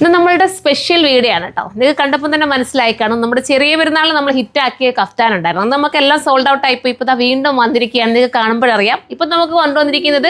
ഇത് നമ്മളുടെ special video ആണ് കേട്ടോ. നിങ്ങൾക്ക് കണ്ടപ്പോൾ തന്നെ മനസ്സിലായി കാണും. നമ്മുടെ ചെറിയ പെരുന്നാളിൽ നമ്മൾ ഹിറ്റാക്കിയ കഫ്താൻ ഉണ്ടായിരുന്നു. അത് നമുക്കെല്ലാം സോൾഡ് ഔട്ട് ആയിപ്പോൾ ഇപ്പോൾ വീണ്ടും വന്നിരിക്കുകയാണ്. നിങ്ങൾക്ക് കാണുമ്പോഴറിയാം. ഇപ്പം നമുക്ക് കൊണ്ടുവന്നിരിക്കുന്നത്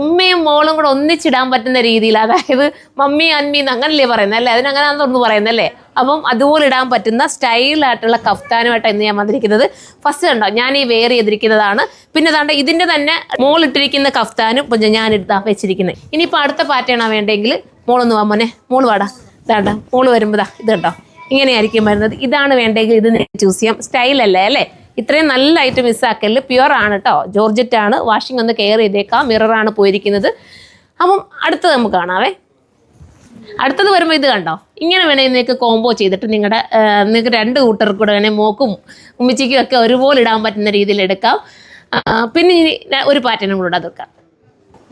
ഉമ്മയും മോളും കൂടെ ഒന്നിച്ചിടാൻ പറ്റുന്ന രീതിയിൽ, അതായത് മമ്മി അന്മീന്ന് അങ്ങനല്ലേ പറയുന്നത് അല്ലേ, അതിനങ്ങനെയാണെന്ന് ഒന്ന് പറയുന്നല്ലേ. അപ്പം അതുപോലെ ഇടാൻ പറ്റുന്ന സ്റ്റൈലായിട്ടുള്ള കഫ്താനുമായിട്ടാണ് ഇന്ന് ഞാൻ വന്നിരിക്കുന്നത്. ഫസ്റ്റ് കണ്ടോ, ഞാൻ ഈ വെയർ ചെയ്തിരിക്കുന്നതാണ്. പിന്നെ അതാണ്ട് ഇതിൻ്റെ തന്നെ മോളിട്ടിരിക്കുന്ന കഫ്താനും ഇപ്പം ഞാൻ എടുത്താൽ വെച്ചിരിക്കുന്നത്. ഇനിയിപ്പോൾ അടുത്ത പാറ്റേണാ വേണ്ടെങ്കിൽ മോളൊന്ന് വാ മോനെ, മോള് വാടാ. ഇതാണ്ട മോള് വരുമ്പോൾ ഇത് കേട്ടോ, ഇങ്ങനെയായിരിക്കും വരുന്നത്. ഇതാണ് വേണ്ടെങ്കിൽ ഇത് ചൂസ് ചെയ്യാം. സ്റ്റൈലല്ലേ അല്ലേ. ഇത്രയും നല്ലതായിട്ട് മിസ്സാക്കല്. പ്യുവർ ആണ് കേട്ടോ, ജോർജറ്റ് ആണ്. വാഷിംഗ് ഒന്ന് കെയർ ചെയ്തേക്കാം. മിററാണ് പോയിരിക്കുന്നത്. അപ്പം അടുത്തത് നമുക്ക് കാണാവേ. അടുത്തത് വരുമ്പോൾ ഇത് കണ്ടോ, ഇങ്ങനെ വേണമെങ്കിൽ നിങ്ങൾക്ക് കോംബോ ചെയ്തിട്ട് നിങ്ങൾക്ക് രണ്ട് കൂട്ടർക്ക് കൂടെ വേണേൽ മോക്കും ഉമ്മിച്ചിക്കും ഒക്കെ ഒരുപോലെ ഇടാൻ പറ്റുന്ന രീതിയിൽ എടുക്കാം. പിന്നെ ഒരു പാറ്റേണും കൂടെ അതൊക്കാം.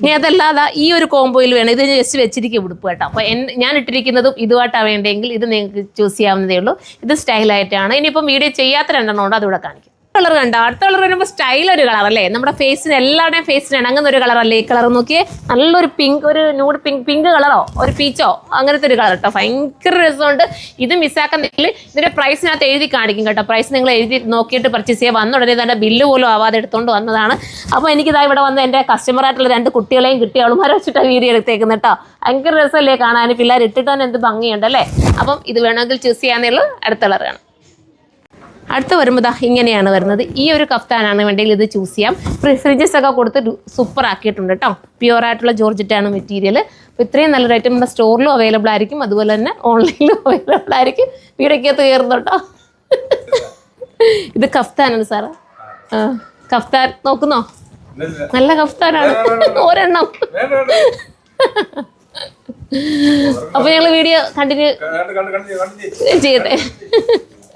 ഇനി അതല്ലാതെ ഈ ഒരു കോംബോയിൽ വേണം, ഇത് ജസ്റ്റ് വെച്ചിരിക്കും ഉടുപ്പ് കേട്ടോ. അപ്പോൾ ഞാൻ ഇട്ടിരിക്കുന്നതും ഇതുമായിട്ടാണ് വേണ്ടെങ്കിൽ ഇത് നിങ്ങൾക്ക് ചൂസ് ചെയ്യാവുന്നതേ ഉള്ളൂ. ഇത് സ്റ്റൈലായിട്ടാണ്. ഇനിയിപ്പം വീഡിയോ ചെയ്യാത്ത രണ്ടെണ്ണം ഉണ്ട്, അതുകൂടെ കാണിക്കും. കളർ കണ്ടോ, അടുത്ത കളർ വരുമ്പോൾ സ്റ്റൈൽ ഒരു കളർ അല്ലേ. നമ്മുടെ ഫേസിന് എല്ലാവരുടെയും ഫേസിനാണ് അങ്ങനെ ഒരു കളർ അല്ലേ ഈ കളർ. നോക്കിയേ, നല്ലൊരു പിങ്ക്, ഒരു ന്യൂഡ് പിങ്ക് കളറോ ഒരു പീച്ചോ അങ്ങനത്തെ ഒരു കളർ കേട്ടോ. ഭയങ്കര രസമുണ്ട്. ഇത് മിസ്സാക്കുന്നെങ്കിൽ ഇതിൻ്റെ പ്രൈസിനകത്ത് എഴുതി കാണിക്കും കേട്ടോ. പ്രൈസ് നിങ്ങൾ എഴുതി നോക്കിയിട്ട് പർച്ചേസ് ചെയ്യുക. വന്ന ഉടനെ തന്നെ ബില്ല് പോലും ആവാതെ എടുത്തുകൊണ്ട് വന്നതാണ്. അപ്പോൾ എനിക്കിതാ ഇവിടെ വന്ന് എൻ്റെ കസ്റ്റമറായിട്ടുള്ള രണ്ട് കുട്ടികളെയും കിട്ടിയ അവളുമാരെ വെച്ചിട്ടാണ് വീഡിയോ എടുത്തേക്കുന്നത് കേട്ടോ. ഭയങ്കര രസമല്ലേ കാണാൻ, പിള്ളേർ ഇട്ടിട്ട് തന്നെ എന്ത് ഭംഗിയുണ്ടല്ലേ. അപ്പം ഇത് വേണമെങ്കിൽ ചൂസ് ചെയ്യാന്നേ ഉള്ളൂ. അടുത്ത കളർ കാണാം. അടുത്ത് വരുമ്പോൾ ഇങ്ങനെയാണ് വരുന്നത്. ഈ ഒരു കഫ്താനാണ് വേണ്ടെങ്കിൽ ഇത് ചൂസ് ചെയ്യാം. ഫ്രിഡ്ജസ് ഒക്കെ കൊടുത്ത് സൂപ്പർ ആക്കിയിട്ടുണ്ട് കേട്ടോ. പ്യുവർ ആയിട്ടുള്ള ജോർജറ്റാണ് മെറ്റീരിയൽ. അപ്പോൾ ഇത്രയും നല്ലൊരു ഐറ്റം നമ്മുടെ സ്റ്റോറിലും അവൈലബിൾ ആയിരിക്കും, അതുപോലെ തന്നെ ഓൺലൈനിലും അവൈലബിൾ ആയിരിക്കും. വീടൊക്കെയത്ത് കയറുന്നു കേട്ടോ. ഇത് കഫ്താനാണ് സാറ്. കഫ്താൻ നോക്കുന്നോ, നല്ല കഫ്താനാണ്. ഒരെണ്ണം. അപ്പോൾ ഞങ്ങൾ വീഡിയോ കണ്ടിന്യൂ ചെയ്യട്ടെ.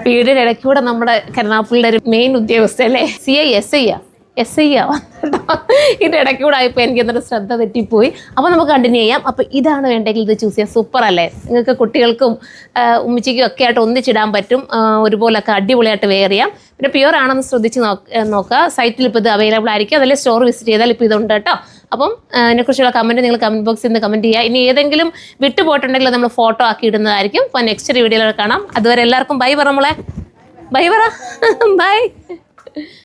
വീടിൻ്റെ ഇടയ്ക്കൂടെ നമ്മുടെ കരുനാഗപ്പള്ളിയുടെ ഒരു മെയിൻ ഉദ്യോഗസ്ഥ അല്ലേ, SI ഇതിൻ്റെ ഇടയ്ക്കൂടെ ആയപ്പോൾ എനിക്ക് എന്നിട്ട് ശ്രദ്ധ തെറ്റിപ്പോയി. അപ്പോൾ നമുക്ക് കണ്ടിന്യൂ ചെയ്യാം. അപ്പോൾ ഇതാണ് വേണ്ടെങ്കിൽ ഇത് ചൂസ് ചെയ്യാം. സൂപ്പർ അല്ലേ. നിങ്ങൾക്ക് കുട്ടികൾക്കും ഉമ്മച്ചിക്കും ഒക്കെ ആയിട്ട് ഒന്നിച്ചിടാൻ പറ്റും. ഒരുപോലൊക്കെ അടിപൊളിയായിട്ട് വെയർ ചെയ്യാം. പിന്നെ പ്യുവർ ആണെന്ന് ശ്രദ്ധിച്ച് നോക്കുക. സൈറ്റിൽ ഇപ്പോൾ ഇത് അവൈലബിൾ ആയിരിക്കും. അതല്ലേ സ്റ്റോർ വിസിറ്റ് ചെയ്താൽ ഇപ്പോൾ ഇതുണ്ട് കേട്ടോ. അപ്പം ഇതിനെക്കുറിച്ചുള്ള കമൻറ്റ് നിങ്ങൾ കമൻറ്റ് ബോക്സിൽ നിന്ന് കമൻറ്റ് ചെയ്യുക. ഇനി ഏതെങ്കിലും വിട്ടുപോയിട്ടുണ്ടെങ്കിൽ നമ്മൾ ഫോട്ടോ ആക്കി ഇടുന്നതായിരിക്കും. അപ്പോൾ നെക്സ്റ്റ് വീഡിയോയിൽ കാണാം. അതുവരെ എല്ലാവർക്കും ബൈ പറ മോളെ. ബൈ പറ. ബൈ.